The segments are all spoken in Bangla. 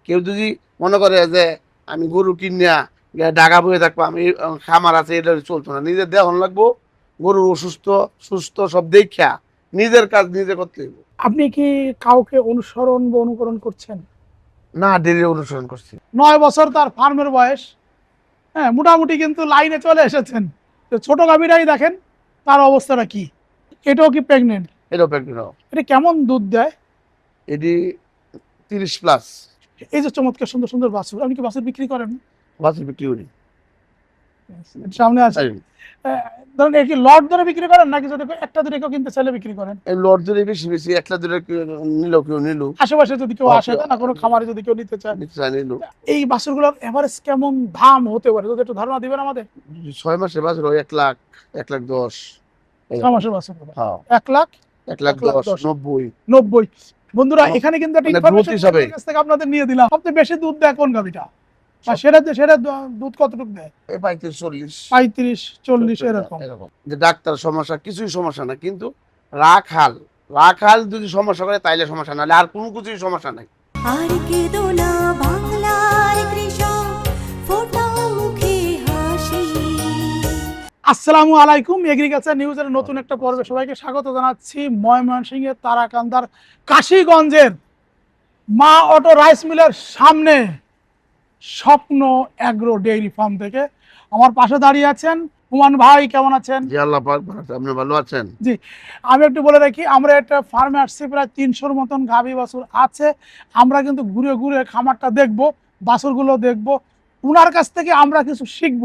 কেউ যদি মনে করে যে আমি গরু কিনিয়া ঢাকা বয়ে থাকবো, আমি খামার আছে, এটা চলতো না। নিজের দেহন লাগবো, গরু অসুস্থ সুস্থ সব দেখা নিজের কাজ নিজে করতে হইব। আপনি কি কাউকে অনুসরণ বা অনুকরণ করছেন? না, ডেলি অনুসরণ করছি। 9 বছর তার ফার্মের বয়স। হ্যাঁ, মোটামুটি কিন্তু লাইনে চলে এসেছেন। তো ছোট গাভীরাই দেখেন তার অবস্থাটা কি। এটাও কি প্রেগনেন্ট? এটাও প্রেগনেন্ট। এটা কেমন দুধ দেয়? এটি 30+। এই যে চমৎকার সুন্দর সুন্দর বাছুর, আপনি কি বাছুর বিক্রি করেন? বাছুর বিক্রি করি। সামনে আছে। তাই ধরেন এই কি লট ধরে বিক্রি করেন নাকি যদি একটা দুটো কেউ কিনতে চাইলে বিক্রি করেন? এই লট ধরে বেশি বেশি একটা দুটো নিল, কেউ নিল, আশেপাশে যদি কেউ আসে না, কোনো খামারে যদি কেউ নিতে চায়, নিতে চায় নিল। এই বাছুরগুলোর এভারেজ কেমন দাম হতে পারে যদি একটু ধারণা দিবেন আমাদের? 6 মাসে বাছুর হয় 1 লাখ, 1,10,000। 6 মাসের বাছুর হ্যাঁ, 1 লাখ 1,10,000, 90। 90। বন্ধুরা, এখানে কিন্তু একটা মানে ইনফরমেশন growth হিসাবে। কাছ থেকে আপনাদের নিয়ে দিলাম। সবচেয়ে বেশি দুধ দেয় কোন গাভিটা? বা সেটা দুধ কতটুকু দেয়? এই 35-40 35-40 এরকম। এরকম। যে ডাক্তার সমস্যা কিছুই সমস্যা না, কিন্তু রাখাল রাখাল যদি সমস্যা করে তাইলে সমস্যা, নাহলে আর কোনো কিছুই সমস্যা নাই। আর কেঁদো না বাংলার কৃষক, ফোটাও মুখে হাসি। আসসালামু আলাইকুম, এগ্রিকালচার নিউজের নতুন একটা পর্বে সবাইকে স্বাগত জানাচ্ছি। ময়মনসিংহের তারাকান্দার কাশীগঞ্জের মা অটো রাইস মিলের সামনে স্বপ্ন অ্যাগ্রো ডেইরি ফার্ম থেকে আমার পাশে দাঁড়িয়ে আছেন হুমান ভাই। কেমন আছেন? জি আল্লাহ পাক ভালো আছে। আপনি ভালো আছেন? জি, আমি একটু বলে রাখি, আমরা একটা ফার্মে আসছি, প্রায় 300-র মতন গাভী বাছুর আছে। আমরা কিন্তু ঘুরে ঘুরে খামারটা দেখব, বাছুরগুলো দেখব, উনার কাছ থেকে আমরা কিছু শিখব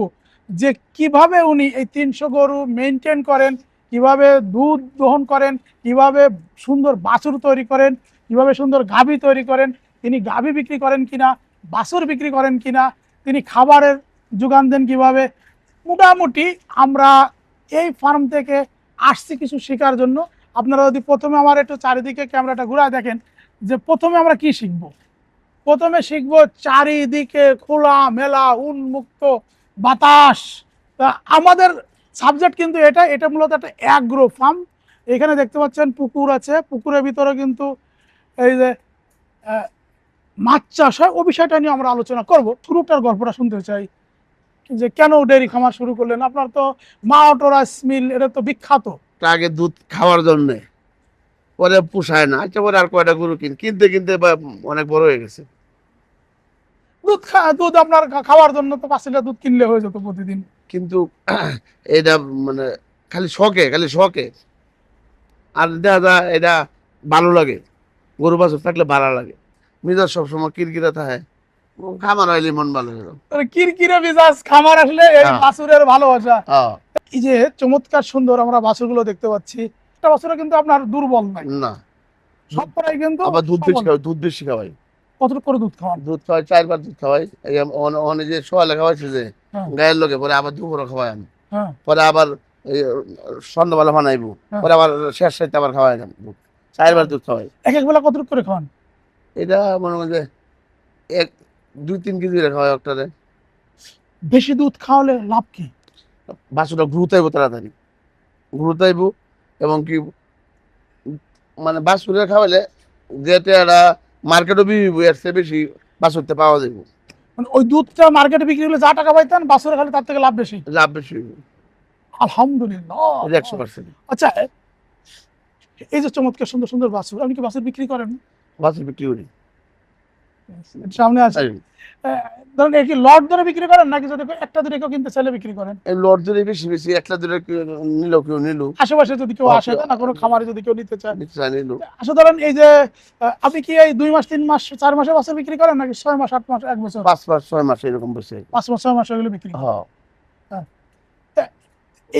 যে কিভাবে উনি এই 300 গরু মেনটেন করেন, কিভাবে দুধ দহন করেন, কিভাবে সুন্দর বাছুর তৈরি করেন, কিভাবে সুন্দর গাভী তৈরি করেন, তিনি গাভী বিক্রি করেন কিনা, বাছুর বিক্রি করেন কিনা, তিনি খাবারের যোগান দেন কিভাবে। মোটামুটি আমরা এই ফার্ম থেকে আসছি কিছু শেখার জন্য। আপনারা যদি প্রথমে আমার একটু চারিদিকে ক্যামেরাটা ঘুরায় দেখেন যে প্রথমে আমরা কি শিখবো। প্রথমে শিখবো চারিদিকে খোলা মেলা উন্মুক্ত বাতাস। তা আমাদের সাবজেক্ট কিন্তু এটা মূলত একটা অ্যাগ্রো ফার্ম। এখানে দেখতে পাচ্ছেন পুকুর আছে, পুকুরের ভিতরে কিন্তু এই যে মাছ চাষ হয়, ও বিষয়টা নিয়ে আমরা আলোচনা করব। শুরুটার গল্পটা শুনতে চাই যে কেন ডেয়ারি খামার শুরু করলেন? আপনার তো মা অটো রাইস মিল, এটা তো বিখ্যাত। আগে দুধ খাওয়ার জন্য, পরে পোষায় না, আচ্ছা পরে আর কয়টা গরু কিনতে কিনতে অনেক বড় হয়ে গেছে। দুধ আপনার খাওয়ার জন্য তো 5 লিটার দুধ কিনলে হয়ে যেত প্রতিদিন। কিন্তু এটা মানে খালি শখে। আর দেখা যায় এটা ভালো লাগে, গরু বাছুর থাকলে ভালো লাগে, মিজাজ সবসময় কিরকিরা থাকে, খামার হইলে মন ভালো হলো। কিরকিরে মিজাজ খামার আসলে এই হ্যাঁ। বাছুরের ভালোবাসা। হ্যাঁ। এই যে চমৎকার সুন্দর আমরা বাছুরগুলো দেখতে পাচ্ছি, একটা বাছুরে কিন্তু আপনার দুর্বল নাই, না, সব করাই কিন্তু আবার দুধ বেশি সবল। খাওয়াই, দুধ বেশি খাওয়াই। কতটুকু করে দুধ খাওয়ান? দুধ খাওয়াই 4 বার দুধ খাওয়াই। এই অনেক যে সোয়ালে খাওয়াইছে যে হ্যাঁ, গায়ের লোকে, পরে আবার দুপুরও খাওয়াই আমি, হ্যাঁ, পরে আবার এই সন্ধ্যাবেলা বানাইবো, হ্যাঁ। পরে আবার শেষ সাইতে আবার খাওয়াই দুধ। 4 বার দুধ খাওয়াই। এক এক বেলা কতটুকু করে খাওয়ান? এটা মনে হয় যে 2-3 কেজি খাওয়াই একটারে। বেশি দুধ খাওয়ালে লাভ কি? বাছুরটা গ্রুথ আইব তাড়াতাড়ি, গ্রুথ আইব। এবং কি মানে বাছুরে খাওয়ালে যেটা একটা মার্কেটও এর চেয়ে বেশি বাছুরতে পাওয়া যাইব, মানে ওই দুধটা মার্কেটে বিক্রি হলে যা টাকা পাইতেন, বাছুরে খালে তার থেকে লাভ বেশি। লাভ বেশি হইব। আলহামদুলিল্লাহ। এটা 100%। আচ্ছা, এই যে চমৎকার সুন্দর সুন্দর বাছুর, আপনি কি বাছুর বিক্রি করেন? বাছুর বিক্রি করি। সামনে আছে। তাই ধরেন এই কি লট ধরে বিক্রি করেন নাকি যদি একটা দুটো কেউ কিনতে চাইলে বিক্রি করেন? এই লট ধরে বেশি বেশি একটা দুটো নিল, কেউ নিল, আশেপাশে যদি কেউ আসে না, কোনো খামারে যদি কেউ নিতে চায়। নিতে চায় নিল। আচ্ছা, ধরেন এই যে আপনি কি এই 2 মাস 3 মাস 4 মাসে বাছুর বিক্রি করেন নাকি 6 মাস 8 মাস 1 বছর? 5 মাস 6 মাস এরকম বসে। 5 মাস 6 মাস এগুলো বিক্রি করেন? হ্যাঁ। হ্যাঁ। তা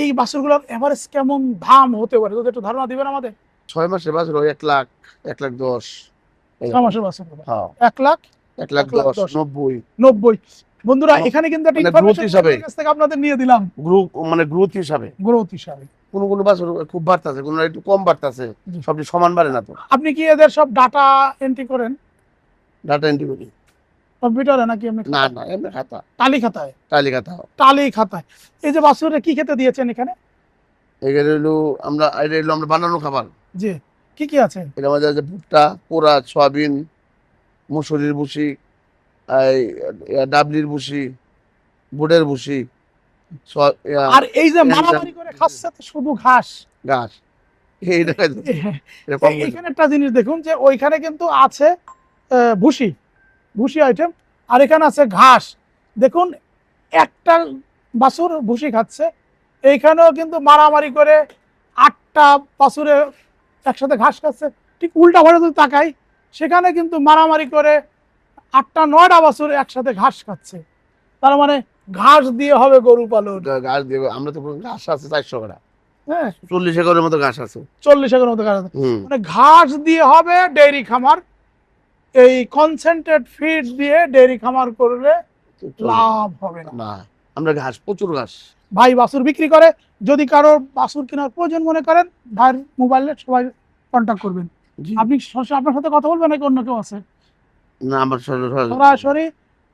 এই বাছুরগুলোর এভারেজ কেমন দাম হতে পারে যদি একটু ধারণা দিবেন আমাদের? 6 মাসে বাছুর হয় 1 লাখ, 1,10,000। 6 মাসের বাছুর হ্যাঁ, 1 লাখ 1,10,000, 90। 90। বন্ধুরা, এখানে কিন্তু একটা মানে ইনফরমেশন growth হিসাবে। কাছ থেকে আপনাদের নিয়ে দিলাম গ্রুথ হিসাবে। গ্রোথ হিসাবে। কোনো বাছুর খুব বাড়তেছে, কোনো একটু কম বাড়তেছে, জি। সবটি সমান বাড়ে না তো। আপনি কি এদের সব ডাটা এন্ট্রি করেন ডাটা এন্ট্রি করি। কম্পিউটারে নাকি এমনি না না, এমনি খাতা, টালি খাতায়? টালি খাতা। টালি খাতায়। এই যে বাছুরে কি খেতে দিয়েছেন এখানে? এখানে হলো এটা হলো আমরা বানানো খাবার। জি, কি কি আছে? এটা আমাদের আছে ভুট্টা, পোড়া, সয়াবিন, মুসুরির ভুসি, এই ডাবলির ভুসি, বুটের ভুসি, আর এই যে মারামারি করে খাচ্ছে তো শুধু ঘাস। ঘাস, এইটা খাইতে হবে। এটা কম খাইতে এখানে একটা জিনিস দেখুন যে ওইখানে কিন্তু আছে ভুসি, ভুসি আইটেম, আর এখানে আছে ঘাস। দেখুন একটা বাছুর ভুসি খাচ্ছে, এইখানেও কিন্তু মারামারি করে 8টা বাছুরে একসাথে ঘাস খাচ্ছে। ঠিক উল্টা ভাবে যদি তাকাই, সেখানে কিন্তু মারামারি করে 8টা 9টা বাছুর একসাথে ঘাস খাচ্ছে। তার মানে ঘাস দিয়ে হবে গরু পালন। হবে। ঘাস দেবে, আমরা তো ঘাস আছে 400 টাকা, হ্যাঁ, 40 একরের মতো ঘাস আছে। 40 এর মতো ঘাস আছে। হুম, মানে ঘাস দিয়ে হবে ডেইরি খামার, এই কনসেন্ট্রেট ফিড দিয়ে ডেইরি খামার করলে লাভ হবে না। না, আমরা ঘাস, প্রচুর ঘাস। ভাই বাছুর বিক্রি করে, যদি কারো বাছুর কেনার প্রয়োজন মনে করেন, ভাইয়ের মোবাইলে সবাই কন্ট্যাক্ট করবেন। জি। আপনি আপনার সাথে কথা বলবেন নাকি অন্য কেউ আছে? না, আমার সরাসরি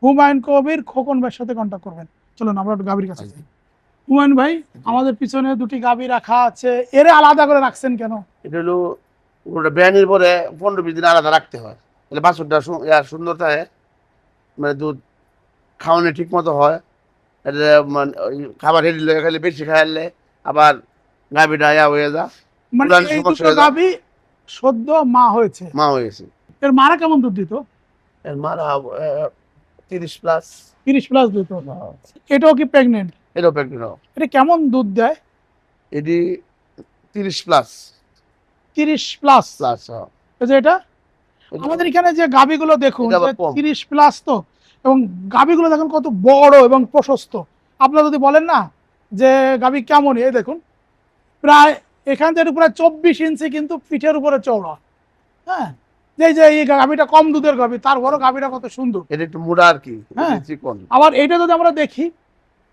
হুমায়ুন কবির খোকন ভাইয়ের সাথে কন্ট্যাক্ট করবেন। চলুন আমরা একটু গাভীর কাছে যাই। হুমায়ুন ভাই, আমাদের পিছনে দুটি গাভী রাখা আছে, এরে আলাদা করে রাখছেন কেন? এটা হলো ওটা ব্যানের পরে 15-20 দিন আলাদা রাখতে হয়, তাহলে বাছুরটা সুন্দর থাকে, মানে দুধ খাওয়ানো ঠিক মতো হয়। এটা মানে ওই খাবার হেঁটে লেগে খালি বেশি খাইলে আবার গাভীটা হয়ে যা, মানে উলান এই সমস্যা দুটো হয়ে যায়। গাভী সদ্য মা হয়েছে, মা হয়ে গেছে। এর মারা কেমন দুধ দিত? এর মারা 30+। 30+ দিত। এটাও কি প্রেগনেন্ট? এটাও প্রেগনেন্ট। এটা কেমন দুধ দেয়? এটি 30+। 30+। এই যে এটা আমাদের এখানে যে গাভীগুলো দেখুন এটা আবার কম। 30+ তো, এবং গাভীগুলো দেখুন কত বড় এবং প্রশস্ত। আপনারা যদি বলেন না যে গাভী কেমন, এই দেখুন প্রায় এখান থেকে প্রায় 24 ইঞ্চি কিন্তু পিঠের উপরে চওড়া। হ্যাঁ, যে এই গাভীটা কম দুধের গাভী, তারপরও গাভীটা কত সুন্দর। এটা একটু মোটা আর কি, হ্যাঁ। চিকন। আবার এইটা যদি আমরা দেখি,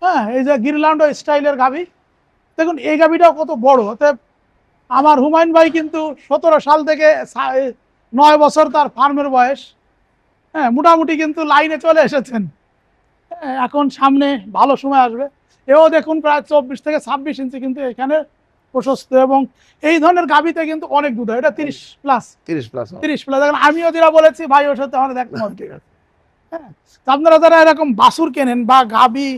হ্যাঁ, এই যে গিরলান্ড স্টাইলের গাভী, দেখুন এই গাভীটাও কত বড়। অতএব আমার হুমায়ুন ভাই কিন্তু 17 সাল থেকে 9 বছর তার ফার্মের বয়স। হ্যাঁ, মোটামুটি কিন্তু লাইনে চলে এসেছেন। হ্যাঁ, এখন সামনে ভালো সময় আসবে। এও দেখুন প্রায় 24 থেকে 26 ইঞ্চি কিন্তু এখানে প্রশস্ত, এবং এই ধরনের গাভীতে কিন্তু অনেক দুধ হয়। এটা 30+। 30+। 30+। দেখেন আমিও যেটা বলেছি ভাই ওর সাথে আমার একমত। ঠিক আছে। হ্যাঁ, তো আপনারা যারা এরকম বাছুর কেনেন বা গাভী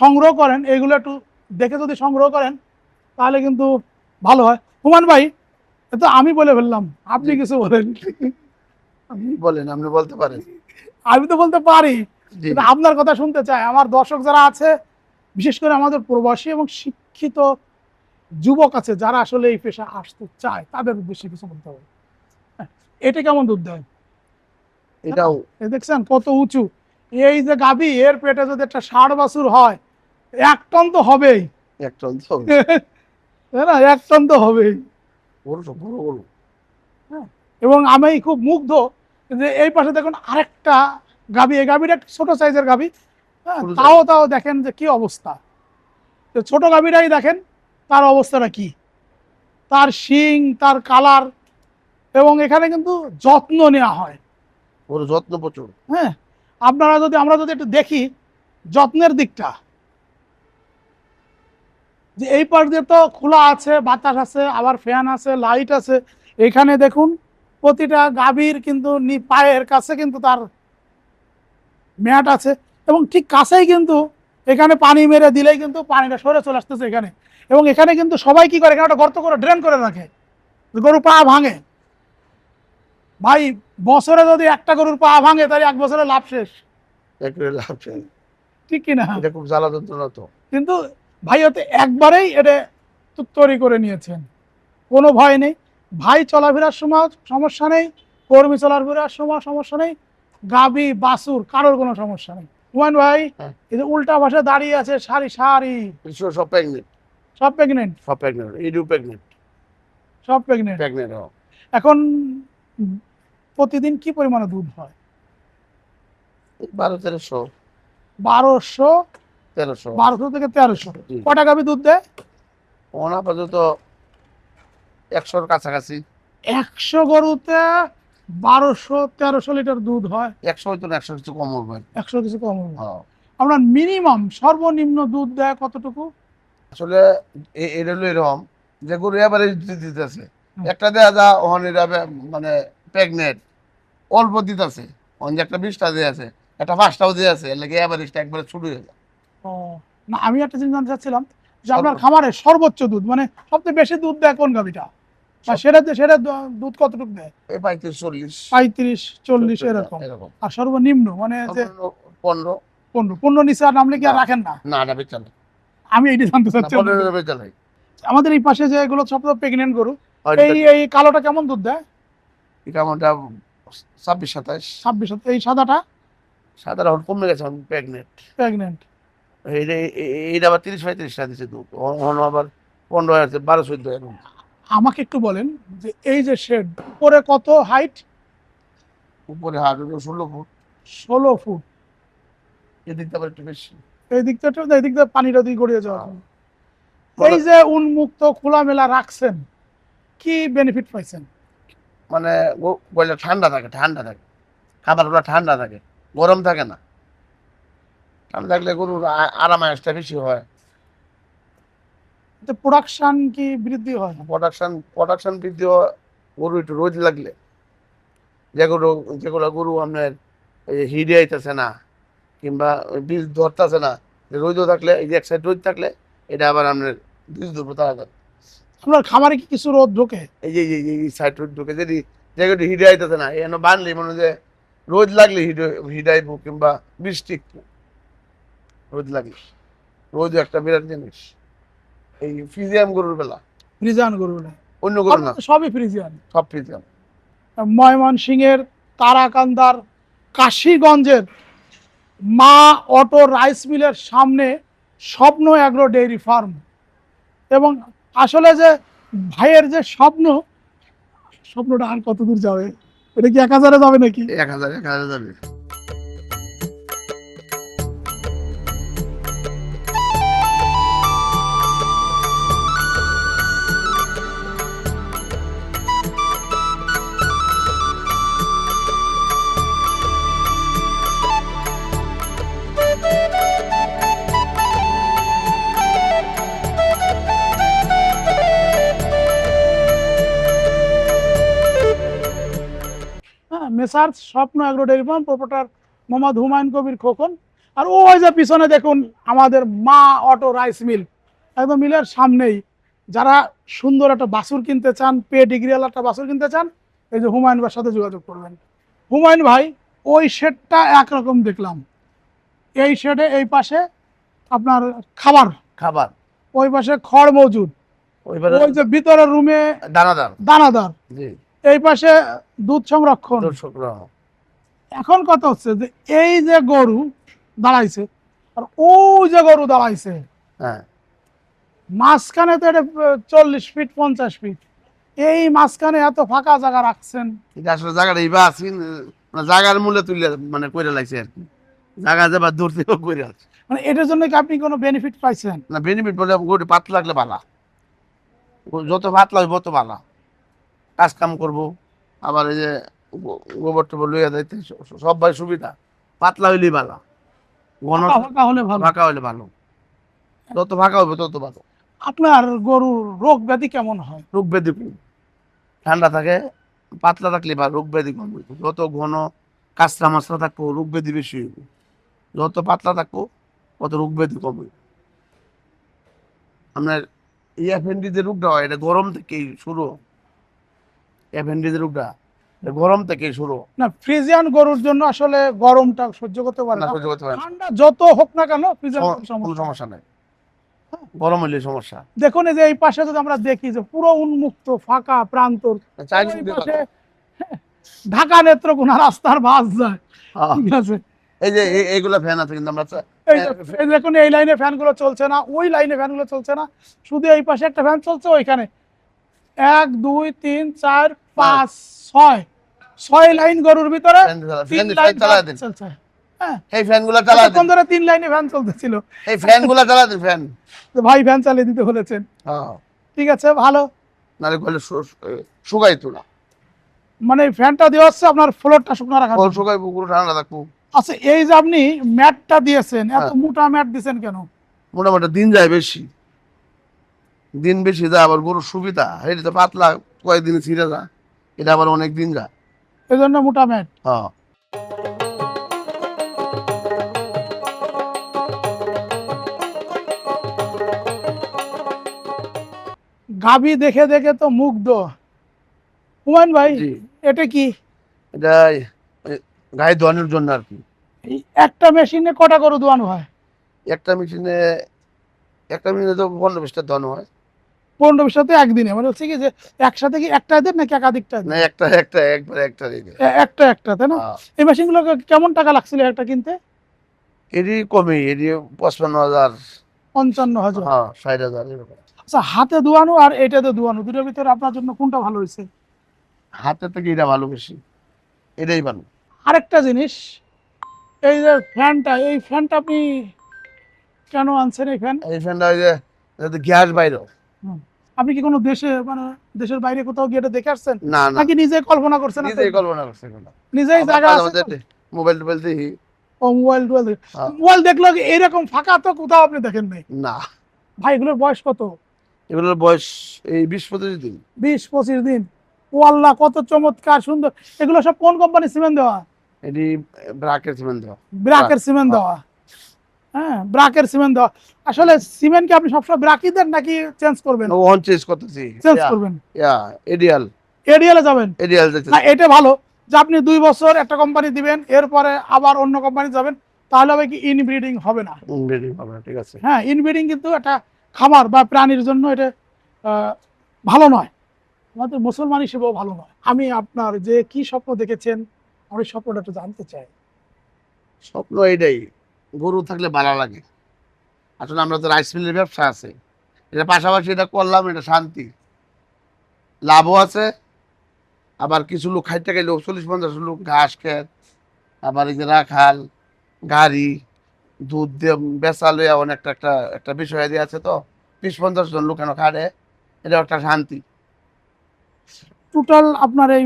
সংগ্রহ করেন, এগুলো একটু দেখে যদি সংগ্রহ করেন তাহলে কিন্তু ভালো হয়। হুমান ভাই, তো আমি বলে ফেললাম, আপনি কিছু বলেন। আপনি বলেন, আপনি বলতে পারেন। আমি তো বলতে পারি, জি। কিন্তু আপনার কথা শুনতে চাই। আমার দর্শক যারা আছে, বিশেষ করে আমাদের প্রবাসী এবং শিক্ষিত যুবক আছে যারা আসলে এই পেশা আসতে চায়, তাদের উদ্দেশ্যে কিছু বলতে হবে। হ্যাঁ, এটা কেমন দুধ দেয়? এটাও এই দেখছেন কত উঁচু। এই যে গাভী, এর পেটে যদি একটা 60 বাছুর হয়, 1 টন তো হবেই। একটা তো তাই না? 1 টন তো হবেই। বড় বড় বড়। হ্যাঁ, এবং আমি খুব মুগ্ধ যে এই পাশে দেখুন আরেকটা গাভী, এই গাভীটা একটু ছোট সাইজের গাভী। হ্যাঁ, ছোট তাও দেখেন যে কি অবস্থা। তো ছোট গাভীটাই দেখেন তার অবস্থাটা কি, তার শিং, তার কালার, এবং এখানে কিন্তু যত্ন নেওয়া হয়। ওর যত্ন প্রচুর। হ্যাঁ, আমরা যদি একটু দেখি যত্নের দিকটা, যে এই পাশ দিয়ে তো খোলা আছে, বাতাস আছে, আবার ফ্যান আছে, লাইট আছে। এখানে দেখুন প্রতিটা গাভীর কিন্তু পায়ের কাছে কিন্তু তার ম্যাট আছে, এবং ঠিক কাছেই কিন্তু এখানে পানি মেরে দিলেই কিন্তু পানিটা সরে চলে আসতেছে এখানে। এবং এখানে কিন্তু সবাই কি করে, এখানে একটা গর্ত করে ড্রেন করে রাখে, গরু পা ভাঙে। ভাই বছরে যদি একটা গরুর পা ভাঙে, তাহলে 1 বছরে লাভ শেষ। একেবারে লাভ চাই। ঠিক কিনা? এটা খুব জ্বালা যন্ত্রণা তো। কিন্তু ভাই ওতে একবারেই এটা তৈরি করে নিয়েছেন, কোনো ভয় নেই। ভাই চলাফেরার সময় সমস্যা নেই, কর্মী চলাফেরার সময় সমস্যা নেই, গাভী বাছুর কারোর কোনো সমস্যা নেই। হুমায়ুন ভাই, হ্যাঁ। এই যে উল্টা পাশে দাঁড়িয়ে আছে সারি সারি, সব প্রেগনেন্ট। সব প্রেগনেন্ট। সব প্রেগনেন্ট। ADO pregnant. সব প্রেগনেন্ট। প্রেগনেন্ট। এখন প্রতিদিন কি পরিমাণে দুধ হয়? 1200-1300। 1200 থেকে 1300। জি। কটা গাভী দুধ দেয়? ওনা আপাতত 100-র কাছাকাছি। 100 গরুতে 1200-1300 লিটার দুধ হয়। 100 হয়তো না, 100 কিছু কম হবে। 100 কিছু কম হবে। হ্যাঁ। আমরা মিনিমাম সর্বনিম্ন দুধ দেয় কতটুকু? আসলে এটা হলো এরকম যে গরু এভারেজ দিতেছে, হুম। একটা দেয়া যা ওখানে যাবে মানে প্রেগনেন্ট অল্প দিতেছে, ওখানে যে একটা 20টা দিয়ে আছে, একটা ফাস্টাও দিয়ে আছে, এর লাগে এভারেজটা একবারে শুরু হয়ে যায়। ও না, আমি একটা জিনিস জানতে চাচ্ছিলাম যে আপনার খামারে সর্বোচ্চ দুধ মানে সবচেয়ে বেশি দুধ দেয় কোন গাভিটা, বা সেটা দুধ কতটুকু দেয়? এই 35-40 35-40 এরকম। এরকম। আর সর্বনিম্ন মানে যে 15 15 নিচে আর নামলে কি আর রাখেন না? না, এটা বেচা নাই। আমি এইটা জানতে না, চাচ্ছি। 15 বেচা নাই। আমাদের এই পাশে যে এগুলো সব তো প্রেগনেন্ট গরু, এই এই কালোটা কেমন দুধ দেয়? কেমনটা 26-27। 26। এই সাদাটা সাদা এখন কমে গেছে, এখন প্রেগনেন্ট। প্রেগনেন্ট। এইটা আবার 30-35টা দিচ্ছে দুধ, এখন আবার 15 আছে, 12-14 এখন। আমাকে একটু বলেন যে এই যে শেড উপরে কত হাইট? উপরে হাট হলো 16 ফুট, 16 ফুট। এদিকটা আবার একটু বেশি। এই দিকটা পানিটা দিয়ে গড়িয়ে যাওয়া। বলো। এই যে উন্মুক্ত খোলামেলা রাখছেন, কি বেনিফিট পাইছেন? মানে বলে ঠান্ডা থাকে, খাবারগুলো ঠান্ডা থাকে, গরম থাকে না। ঠান্ডা থাকলে গরুর আরাম আয়েসটা বেশি হয়। প্রোডাকশন কি বৃদ্ধি হয়? প্রোডাকশন বৃদ্ধি হয়। গরু একটু রোদ লাগলে, যেগুলো গরু আপনার হিডে আইতেছে না কিংবা বীজ ধরতেছে না, রোদও থাকলে, এই যে এক সাইড রোদ থাকলে এটা আবার আপনার বীজ ধরবো তাড়াতাড়ি। আপনার খামারে কি কিছু রোদ ঢোকে? এই যে এই সাইড রোদ ঢুকে যদি জায়গাটা হিডে আইতেছে না, এনে বানলে মনে যে রোদ লাগলে হিডাইবো কিংবা বৃষ্টি রোদ লাগলে। রোদ একটা বিরাট জিনিস এই ফ্রিজিয়াম গরুর বেলা, ফ্রিজিয়ান গরু না? অন্য গরু না, সবই ফ্রিজিয়ান। সব ফ্রিজিয়াম। ময়মনসিংহের তারাকান্দার কাশীগঞ্জের মা অটো রাইস মিলের সামনে স্বপ্ন অ্যাগ্রো ডেইরি ফার্ম। এবং আসলে যে ভাইয়ের যে স্বপ্নটা আর কত দূর যাবে? এটা কি 1000-এ যাবে নাকি? 1000 যাবে। হ্যাঁ, messrs Swapno agro dairy farm, proprietor Mohammad Humayun Kabir Khokon. আর ওই যে পিছনে দেখুন আমাদের মা অটো রাইস মিল, একদম মিলের সামনেই। যারা সুন্দর একটা বাছুর কিনতে চান, ডিগ্রিওয়ালা একটা বাছুর কিনতে চান, এই যে হুমায়ুন ভাইয়ের সাথে যোগাযোগ করবেন। হুমায়ুন ভাই, ওই শেডটা একরকম দেখলাম, এই শেডে এই পাশে আপনার খাবার, ওই পাশে খড় মজুদ, ওই যে ভিতরের রুমে দানাদার, এই পাশে দুধ সংরক্ষণ। এখন কথা হচ্ছে যে এই যে গরু দাঁড়াইছে আর ওই যে গরু দাঁড়াইছে, মাঝখানে তো এটা 40 ফিট 50 ফিট, এই মাঝখানে এত ফাঁকা জায়গা রাখছেন? আসলে জায়গাটা এইবার আছি, জায়গার মূল্যে তুলে মানে করে লাগছে আর কি, জায়গা যাবার দূর থেকে করে আছে। মানে এটার জন্য কি আপনি কোনো বেনিফিট পাইছেন? না, বেনিফিট বলে গরু পাতলা লাগলে ভালো, যত পাতলা হইব তত ভালো, কাজ কাম করবো। আবার এই যে গোবর টোবর লইয়া যাইতে সবাই সুবিধা, পাতলা হইলেই ভালো, ঘন ফাঁকা হলে ভালো। ফাঁকা হইলে ভালো, যত ফাঁকা হইবে তত ভালো। আপনার গরুর রোগ ব্যাধি কেমন হয়? রোগ ব্যাধি কম, ঠান্ডা থাকে, পাতলা থাকলে বা রোগ ব্যাধি কম হইব। যত ঘন কাঁচরা মাছরা থাকবো রোগ ব্যাধি বেশি হইব, যত পাতলা থাকবো তত রোগ ব্যাধি কম হইব। আপনার অ্যাপেন্ডিক্সের রোগটা হয়, এটা গরম থেকেই শুরু। অ্যাপেন্ডিক্সের রোগটা গরম থেকেই শুরু। না, ফ্রিজিয়ান গরুর জন্য আসলে গরমটা সহ্য করতে পারে না, সহ্য করতে পারে না। ঠান্ডা যত হোক না কেন ফ্রিজিয়ান কোনো সমস্যা নাই, গরম হইলে সমস্যা। দেখুন এই যে এই পাশে যদি আমরা দেখি যে পুরো উন্মুক্ত ফাঁকা প্রান্তর, ওই পাশে ঢাকা নেত্রকোনা রাস্তার বাস যায়, ঠিক আছে। এই যে এইগুলা ফ্যান আছে, কিন্তু আমরা এই দেখুন এই লাইনে ফ্যান গুলো চলছে না, ওই লাইনে ফ্যান গুলো চলছে না, শুধু এই পাশে একটা ফ্যান চলছে। ওইখানে 1 2 3 4 5 6 লাইন গরুর ভিতরে 3 লাইন চলছে। হ্যাঁ, এই ফ্যানগুলা চালা দেন। কোন ধরে 3 লাইনে ফ্যান চলতেছিল, এই ফ্যানগুলা চালা দেন। ফ্যান ভাই ফ্যান চালিয়ে দিতে বলেছেন, ঠিক আছে ভালো। নালে গলে শুকাই তো না, মানে ফ্যানটা দেওয়া হচ্ছে আপনার ফ্লোরটা শুকনো রাখা, শুকাই পুকুর ঠান্ডা থাকবো। আচ্ছা, এই যে আপনি ম্যাটটা দিয়েছেন, এত মোটা ম্যাট দিয়েছেন কেন? মোটামুটি দিন যায় বেশি, দিন বেশি যায়, আবার গরুর সুবিধা। এটা তো পাতলা, কয়েকদিন ছিঁড়ে যায়, এটা আবার অনেক দিন যায়, এই জন্য মোটা ম্যাট। হ্যাঁ। গাভী দেখে দেখে তো মুগ্ধ। হুমায়ুন ভাই, জি। এটা কি? এটা গায়ে ধোয়ানোর জন্য আর কি। এই একটা মেশিনে কটা গরু দোয়ানো হয়? একটা মেশিনে তো 15-20টা ধোয়ানো হয়। 15-20টাতে একদিনে, মানে হচ্ছে কি যে একসাথে কি একটা দেন নাকি একাধিকটা না, দেন? একবার একটা রেখে। একটা, তাই না? হ্যাঁ। এই মেশিনগুলো কেমন টাকা লাগছিল একটা কিনতে? এরই কমে, এরই 55,000। 55,000। হ্যাঁ, 60,000 এরকম। আচ্ছা, হাতে দোয়ানো আর এটাতে দোয়ানো, দুটোর ভিতরে আপনার জন্য কোনটা ভালো হয়েছে? হাতের থেকে এটা ভালো বেশি, এটাই ভালো। আরেকটা জিনিস, এই যে ফ্যানটা, এই ফ্যানটা আপনি কেন আনছেন এই ফ্যান? এই ফ্যানটা ওই যে যাতে গ্যাস বাইরে। হুম। আপনি কি কোনো দেশে, মানে দেশের বাইরে কোথাও গিয়ে এটা দেখে আসছেন, না না, নাকি নিজে কল্পনা করছেন? নিজেই কল্পনা করছে এগুলো। নিজেই আবার জায়গা মাঝে আছে? মাঝে মোবাইল টোবাইল দেখি। ও, মোবাইল টোবাইল হ্যাঁ। মোবাইল দেখলো কি এরকম ফাঁকা তো কোথাও আপনি দেখেন নাই। না, ভাই, এগুলোর বয়স কত? এগুলোর বয়স এই 20-25 দিন। 20-25 দিন। ও আল্লাহ, কত চমৎকার সুন্দর। এগুলো সব কোন কোম্পানির সিমেন্ট দেওয়া? এটি ব্রাকের সিমেন্ট দেওয়া। ব্রাকের সিমেন্ট দেওয়া। হ্যাঁ, ব্রাকের সিমেন্ট দেওয়া। আসলে সিমেন্ট কি আপনি সবসময় ব্রাকই দেন নাকি চেঞ্জ করবেন? ওয়ান চেঞ্জ করতেছি। চেঞ্জ করবেন। এডিয়াল এডিএলে যাবেন? যাচ্ছে। না, এটা ভালো যে আপনি 2 বছর একটা কোম্পানি দিবেন, এরপরে আবার অন্য কোম্পানি যাবেন, তাহলে হবে কি ইনব্রিডিং হবে না। ঠিক আছে। হ্যাঁ, ইনব্রিডিং কিন্তু একটা খামার বা প্রাণীর জন্য এটা ভালো নয়, আমাদের মুসলমান হিসেবেও ভালো নয়। আমি আপনার যে কি স্বপ্ন দেখেছেন, আমি স্বপ্নটা একটু জানতে চাই। স্বপ্ন এটাই, গরু থাকলে ভালো লাগে। আসলে আমরা তো রাইস মিলের ব্যবসা আছে, এটা পাশাপাশি এটা করলাম, এটা শান্তি, লাভও আছে। আবার কিছু লোক খাইতে গেলে 40-50 লোক ঘাস খেত, আবার এই যে রাখাল গাড়ি দুধ দিয়ে বেচা লইয়া অনেকটা একটা একটা বিষয় দিয়ে আছে, তো 20-50 জন লোক কেন খাটে, এটা একটা শান্তি। টোটাল আপনার এই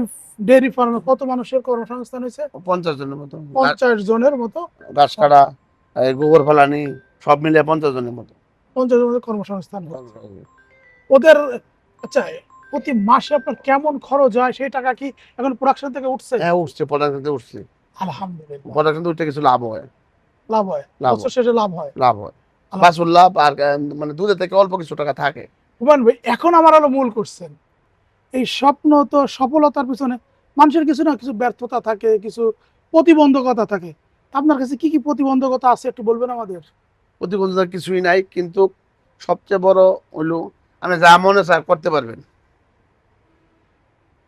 ডেয়ারি ফার্মে কত মানুষের কর্মসংস্থান হয়েছে? 50 জনের মতো। 50 জনের মতো। ঘাস কাটা, এই গোবর ফেলানি, সব মিলে 50 জনের মতো। 50 জনের কর্মসংস্থান হয়েছে ওদের। আচ্ছা, প্রতি মাসে আপনার কেমন খরচ হয়, সেই টাকা কি এখন প্রোডাকশন থেকে উঠছে? হ্যাঁ, উঠছে, প্রোডাকশন উঠছে। আলহামদুলিল্লাহ, প্রোডাকশন উঠতে কিছু লাভ হয়। লাভ হয়, লাভ বছর শেষে লাভ হয়। লাভ হয়, বাছুর লাভ। আর মানে দুধের থেকে অল্প কিছু টাকা থাকে। হুমায়ুন ভাই, এখন আমার হলো মূল কোশ্চেন, এই স্বপ্ন তো সফলতার পিছনে মানুষের কিছু না কিছু ব্যর্থতা থাকে, কিছু প্রতিবন্ধকতা থাকে। আপনার কাছে কি কি প্রতিবন্ধকতা আছে একটু বলবেন আমাদের? প্রতিবন্ধকতা কিছুই নাই, কিন্তু সবচেয়ে বড় হলো আপনি যা মনে চায় করতে পারবেন।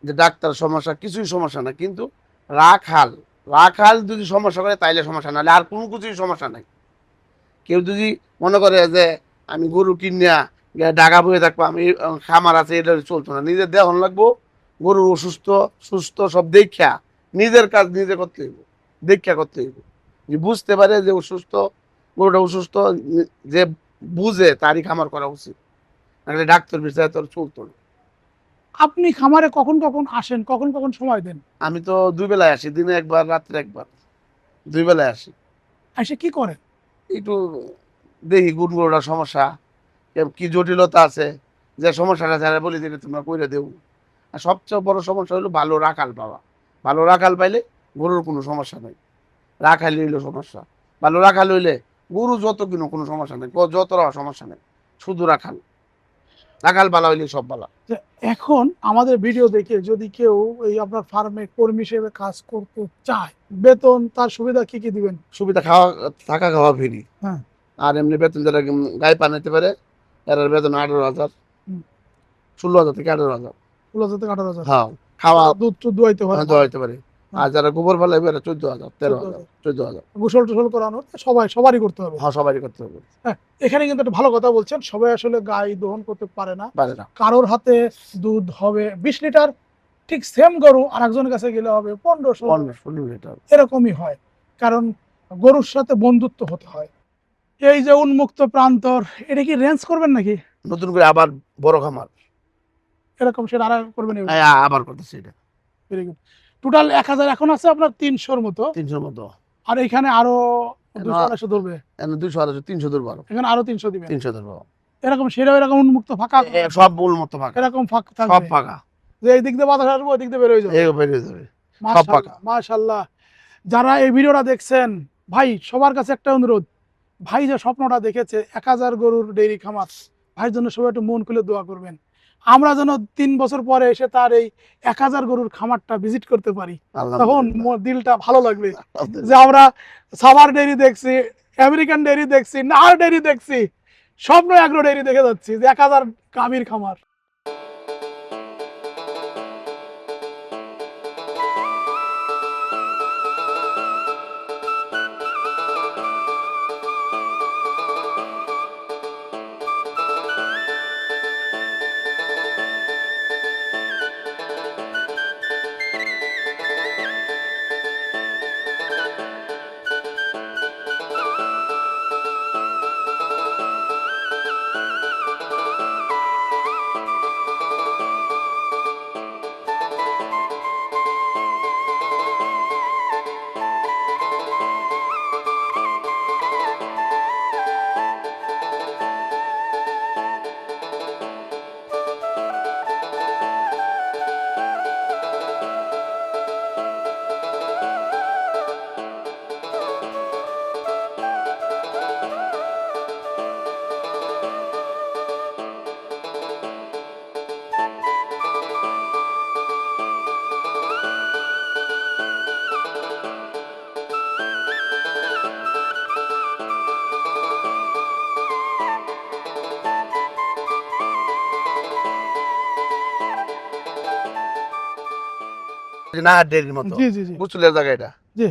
যে ডাক্তার সমস্যা, কিছুই সমস্যা না, কিন্তু রাখাল রাখাল যদি সমস্যা করে তাইলে সমস্যা, নাহলে আর কোনো কিছুই সমস্যা নাই। কেউ যদি মনে করে যে আমি গরু কিনিয়া ঢাকা বয়ে থাকবো, আমি খামার আছে, এটা চলতো না। নিজের দেহন লাগবো, গরু অসুস্থ সুস্থ সব দেখা নিজের কাজ নিজে করতে হইব, দেখা করতে হইব। যে বুঝতে পারে যে অসুস্থ, গরুটা অসুস্থ, যে বুঝে তারই খামার করা উচিত, নাহলে ডাক্তার বিষয়ে তোর চলতো না। আপনি খামারে কখন কখন আসেন, কখন কখন সময় দেন? আমি তো 2 বেলায় আসি, দিনে একবার রাত্রে একবার, 2 বেলায় আসি। এসে কি করেন? একটু দেখি গরুটার সমস্যা কি জটিলতা আছে, যে সমস্যাটা যারা বলি দিলে তোমরা কইরে দেও। আর সবচেয়ে বড় সমস্যা হলো ভালো রাখাল পাওয়া। ভালো রাখাল পাইলে গরুর কোনো সমস্যা নেই, রাখাল হইলে সমস্যা। ভালো রাখাল হইলে গরু যত কিনো কোনো সমস্যা নেই, যত সমস্যা নেই, শুধু রাখাল। রাখাল ভালো হইলে সব ভালো। যে এখন আমাদের ভিডিও দেখে যদি কেউ এই আপনার ফার্মে কর্মী হিসেবে কাজ করতে চায়, বেতন তার সুবিধা কি কি দিবেন? সুবিধা খাওয়া, থাকা খাওয়া ফ্রি। হ্যাঁ। আর এমনি বেতন যারা গায়ে পানাইতে পারে এর বেতন 18,000, হুম। 16,000 থেকে 18,000। 16,000 থেকে 18,000। হ্যাঁ, খাওয়া দুধ টুধ দোয়াইতে হয়? দেওয়া হইতে পারে। আর যারা গোবর ফেলাইবে এরা 14,000, 13,000, 14,000। গোসল টোসল করানো সবারই করতে হবে। হ্যাঁ, সবারই করতে হবে। হ্যাঁ, এখানে কিন্তু একটা ভালো কথা বলছেন, সবাই আসলে গাই দহন করতে পারে না। পারে না। কারোর হাতে দুধ হবে 20 লিটার, ঠিক সেম গরু আরেকজনের কাছে গেলে হবে 15-16 লিটার। এরকমই হয়, কারণ গরুর সাথে বন্ধুত্ব হতে হয়। এই যে উন্মুক্ত প্রান্তর, এটা কি রেঞ্জ করবেন নাকি নতুন করে আবার বড় খামার এরকম সেটা আর করবেন? আবার করতেছে এটা। Very good. টোটাল 1000 এখন আছে আপনার 300-র মতো, 300 মতো। আর এখানে আরো 200-250 ধরবে। 200 আছে, 300 দূর বারো, এখানে আরো 300 দিবেন। 300 ধরবো। এরকম সেটা এরকম উন্মুক্ত ফাঁকা সব মূল মতো ফাঁকা, এরকম ফাঁকা সব থাকবে ফাঁকা। যে এই দিক দিয়ে বাতাস আসবে, ওই দিক দিয়ে বের হয়ে যাবে। বেরিয়ে যাবে, সব মাশাআল্লাহ, ফাঁকা। মাশাআল্লাহ। যারা এই ভিডিওটা দেখছেন, ভাই সবার কাছে একটা অনুরোধ, ভাই যে স্বপ্নটা দেখেছে 1000 গরুর ডেইরি খামার, ভাইয়ের জন্য সবাই একটু মন খুলে দোয়া করবেন। আমরা যেন 3 বছর পরে এসে তার এই 1000 গরুর খামারটা ভিজিট করতে পারি, তখন দিলটা ভালো লাগবে যে আমরা সাভার ডেইরি দেখছি, আমেরিকান ডেইরি দেখছি, নাহার ডেইরি দেখছি, স্বপ্ন এগ্রো ডেইরি দেখে যাচ্ছি যে 1000 গাভীর খামার। নাহার ডেরির মতো জি জি জি গোসলের জায়গা এটা। জি।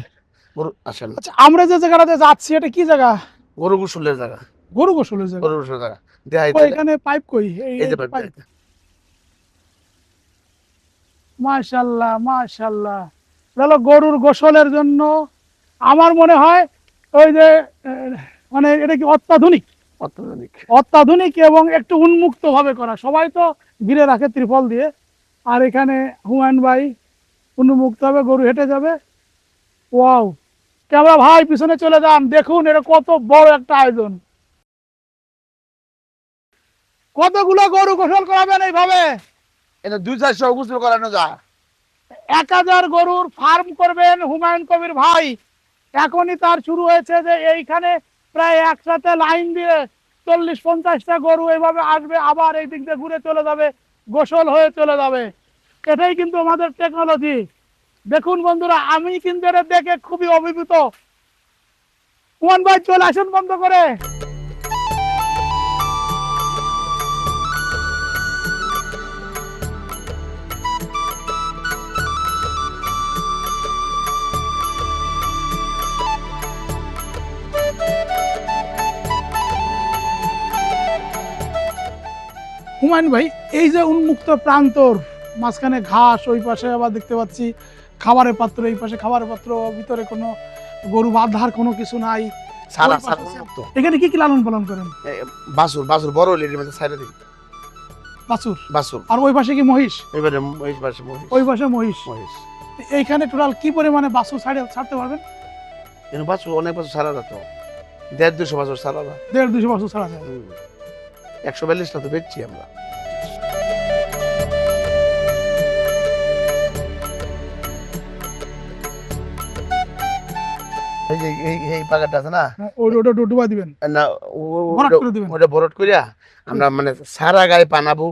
গরু আসেন, আচ্ছা, আমরা যে জায়গাটাতে যাচ্ছি এটা কি জায়গা? গরু গোসলের জায়গা, গরু গোসলের জায়গা। গরু গোসলের জায়গা। দেখাই কই, এখানে পাইপ কই? এই যে পাইপ। মাশাআল্লাহ মাশাআল্লাহ। হলো গরুর গোসলের জন্য আমার মনে হয় ওই যে মানে এটা কি অত্যাধুনিক, অত্যাধুনিক। অত্যাধুনিক এবং একটু উন্মুক্ত ভাবে করা। সবাই তো ঘিরে রাখে ত্রিপল দিয়ে, আর এখানে হুমায়ুন ভাই উন্মুক্ত হবে, গরু হেঁটে যাবে। ওয়াও, ক্যামেরা ভাই পিছনে চলে যান, দেখুন এটা কত বড় একটা আয়োজন। কতগুলো গরু গোসল করাবেন এইভাবে? এটা 200-400 গোসল করানো যায়। 1000 গরুর ফার্ম করবেন হুমায়ুন কবির ভাই। এখনই তার শুরু হয়েছে যে এইখানে প্রায় একসাথে লাইন দিয়ে 40-50টা গরু এইভাবে আসবে, আবার এই দিক দিয়ে ঘুরে চলে যাবে, গোসল হয়ে চলে যাবে। এটাই কিন্তু আমাদের টেকনোলজি। দেখুন বন্ধুরা, আমি কিন্তু এটা দেখে খুবই অভিভূত। হুমায়ুন ভাই চলে আসুন বন্ধ করে। হুমায়ুন ভাই, এই যে উন্মুক্ত প্রান্তর, মাঝখানে ঘাস, ওই পাশে আবার দেখতে পাচ্ছি খাবারের পাত্র, এই পাশে খাবারের পাত্র, ভিতরে কোনো গরু বাঁধার কোনো কিছু নাই। সারা ওই সারা পাশে মুক্ত। এখানে কি কি লালন পালন করেন? বাছুর, বাছুর বড় লেডির মধ্যে ছাইড়া দিই। বাছুর। বাছুর। আর ওই পাশে কি মহিষ? এবারে ওই পাশে মহিষ। ওই পাশে মহিষ। মহিষ। এইখানে টোটাল কি পরিমাণে বাছুর ছাড়তে পারবেন? কিন্তু বাছুর অনেক বাছুর ছাড়া যেত, 150-200 বাছুর ছাড়া যায়। 150-200 বাছুর ছাড়া যায়। 142টা তো বেচছি আমরা। এই যে এই পাকাটা আছে না, ওটা ডুবা দিবেন না ভরাট করে দিবেন। ওটা বরট করিয়া আমরা মানে সারা গায়ে পানাবো।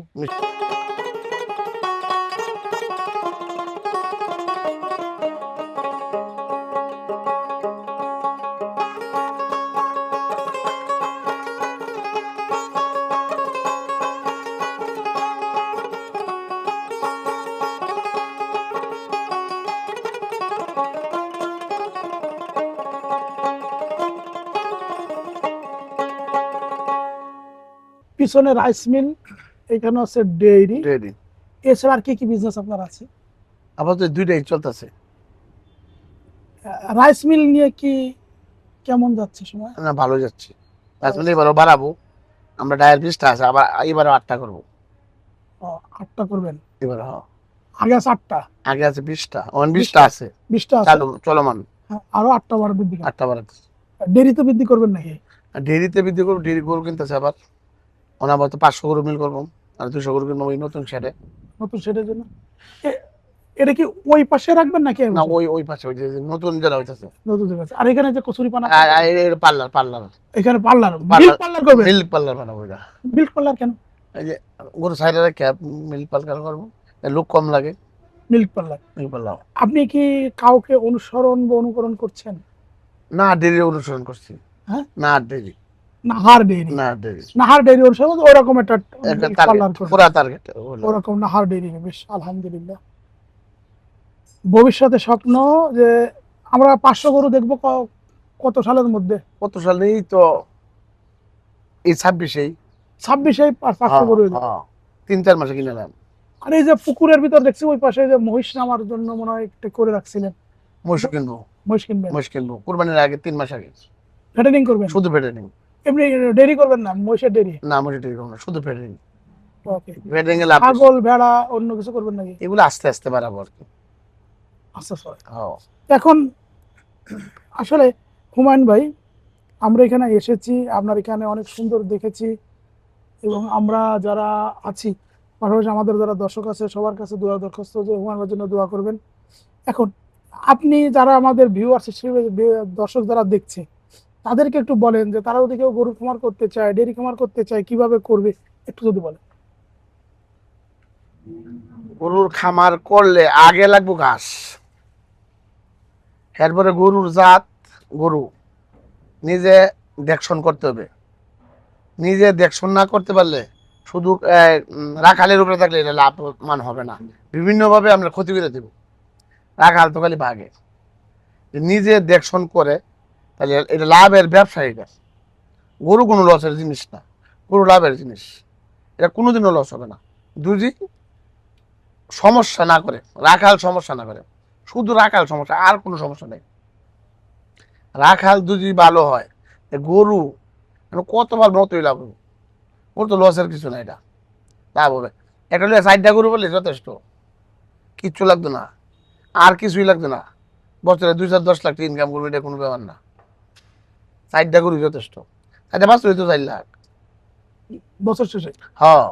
পিছনে রাইস মিল, এখানে আছে ডেইরি। রেডি। এছাড়া আর কি কি বিজনেস আপনার আছে? আপাতত দুইটাই চলতেছে। রাইস মিল নিয়ে কি কেমন যাচ্ছে সময়? না, ভালো যাচ্ছে। তারপরে এবারও বাড়াবো। আমরা ডায়ের 20টা আছে, আবার এবারও 8টা করবো। 8টা করবেন এবার আগে আছে 8টা, আগে আছে 20টা, 20টা আছে 20টা আছে, চালু চলমান। আরো 8টা বার বৃদ্ধি করবেন। 8টা বাড়াতে। ডেইরি তো বৃদ্ধি করবেন নাকি? ডেরিতে বৃদ্ধি করবো, ডেরি গরু কিনতেছে আবার। অনাবত 500 গরু মিল করবো, আর 200 গরু কিনবো ওই নতুন শেডে। নতুন সেটের জন্য এটা কি ওই পাশে রাখবেন নাকি? না, ওই পাশে, ওই যে নতুন যারা হইতাছে। নতুন জায়গা আছে। আর এখানে যে কচুরি পানা, পার্লার, পার্লার, এখানে পার্লার, মিল্ক পার্লার করবেন? মিল্ক পার্লার বানাবো। এটা মিল্ক পার্লার কেন? এই যে গরু সাইডে রেখে মিল্ক পালকার করবো, লোক কম লাগে, মিল্ক পার্লার। মিল্ক পাল্লাও আপনি কি কাউকে অনুসরণ বা অনুকরণ করছেন? না ডেরি অনুসরণ করছি, হ্যাঁ? না ডেরি, নাহার ডেইরি, না ডেরি নাহার ডেইরি অনুসরণ ওরকম একটা একটা পার্লার টার্গেট, পুরা টার্গেট ওরকম নাহার ডেইরি। বেশ আলহামদুলিল্লাহ। ভবিষ্যতে স্বপ্ন যে আমরা 500 গরু দেখবো কত সালের মধ্যে? কত সালেই তো এই 26-এই 26-এ 500 গরু হইলো। 3-4 মাসে কিনলাম। আর এই যে পুকুরের ভিতর দেখছি ওই পাশে যে মহিষ নামার জন্য মনে হয় একটা করে রাখছিলেন, মহিষ কিনবো, মহিষ কিনবেন, মহিষ কিনবো কুরবানির আগে 3 মাস আগে, ফেটেনিং করবেন? শুধু ফেটেনিং, এমনি ডেরি করবেন না, মহিষের ডেরি? না মহিষ ডেরি করবো না, শুধু ফেটেনিং। ওকে। ফেটেনিং এ লাভ বেশি। ছাগল ভেড়া অন্য কিছু করবেন নাকি? এগুলো আস্তে আস্তে বাড়াবো আর কি। আচ্ছা স্যার। হ্যাঁ এখন আসলে হুমায়ুন ভাই, আমরা এখানে এসেছি, আপনার এখানে অনেক সুন্দর দেখেছি, এবং আমরা যারা আছি পাশাপাশি আমাদের যারা দর্শক আছে সবার কাছে দোয়া দরখাস্ত যে হুমায়ুন ভাইয়ের জন্য দোয়া করবেন। এখন আপনি যারা আমাদের ভিউয়ার্স হিসেবে দর্শক যারা দেখছে তাদেরকে একটু বলেন যে তারা যদি কেউ গরু খামার করতে চায়, ডেরি খামার করতে চায়, কিভাবে করবে একটু যদি বলেন। গরুর খামার করলে আগে লাগবে ঘাস, এরপরে গরুর জাত, গরু নিজে দেখশন করতে হবে। নিজে দেখশন না করতে পারলে শুধু রাখালের উপরে থাকলে এটা লাভবান হবে না, বিভিন্নভাবে আমরা ক্ষতি করে দেব। রাখাল তো খালি ভাগে, নিজে দেখশন করে তাহলে এটা লাভের ব্যবসা। এটা গরু কোনো লসের জিনিস না, গরু লাভের জিনিস, এটা কোনোদিনও লস হবে না যদি সমস্যা না করে, রাখাল সমস্যা না করে। শুধু রাখাল সমস্যা, আর কোনো সমস্যা নেই। রাখাল যদি ভালো হয় গরু কত ভালো মতোই লাভ হবে, ওর তো লসের কিছু না, এটা লাভ হবে। একটা 4টা গরু বললে যথেষ্ট, কিচ্ছু লাগতো না, আর কিছুই লাগতো না। বছরে 2-10 লাখ ইনকাম করবে, এটা কোনো ব্যাপার না। 4টা গরু যথেষ্ট, 4টা বাছুর তো 4 লাখ বছর শেষে। হ্যাঁ,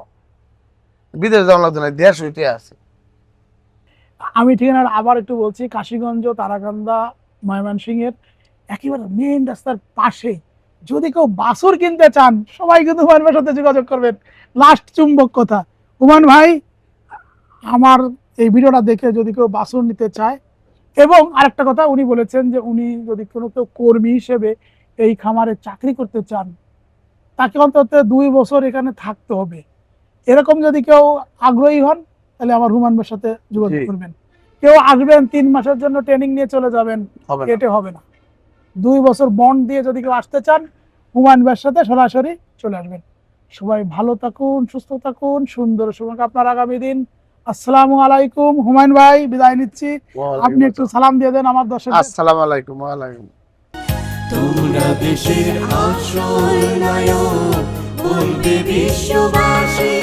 বিদেশ যাওয়া লাগতো না, দেশ হইতে আছে। আমি ঠিকানা আবার একটু বলছি, কাশীগঞ্জ তারাকান্দা ময়মনসিংহের একেবারে মেইন রাস্তার পাশে। যদি কেউ বাছুর কিনতে চান সবাই কিন্তু হুমায়ুন ভাইয়ের সাথে যোগাযোগ করবেন। লাস্ট চুম্বক কথা, হুমায়ুন ভাই আমার এই ভিডিওটা দেখে যদি কেউ বাছুর নিতে চায়, এবং আরেকটা কথা উনি বলেছেন যে উনি যদি কোনো কেউ কর্মী হিসেবে এই খামারে চাকরি করতে চান তাকে অন্তত 2 বছর এখানে থাকতে হবে। এরকম যদি কেউ আগ্রহী হন তাহলে আমার হুমায়ুন ভাইয়ের সাথে যোগাযোগ জি। করবেন। কেউ আসবেন 3 মাসের জন্য ট্রেনিং নিয়ে চলে যাবেন, হবে না। এটা হবে না। 2 বছর বন্ড দিয়ে যদি কেউ আসতে চান হুমায়ুন ভাইয়ের সাথে সরাসরি চলে আসবেন। সবাই ভালো থাকুন, সুস্থ থাকুন, সুন্দর সময় আপনার আগামী দিন। আসসালামু আলাইকুম। হুমায়ুন ভাই বিদায় নিচ্ছি, আপনি একটু সালাম দিয়ে দেন আমার দর্শক। আসসালামু আলাইকুম। ওয়ালাইকুম। তোমরা দেশের আসল নায়ক, বলবে বিশ্ববাসী।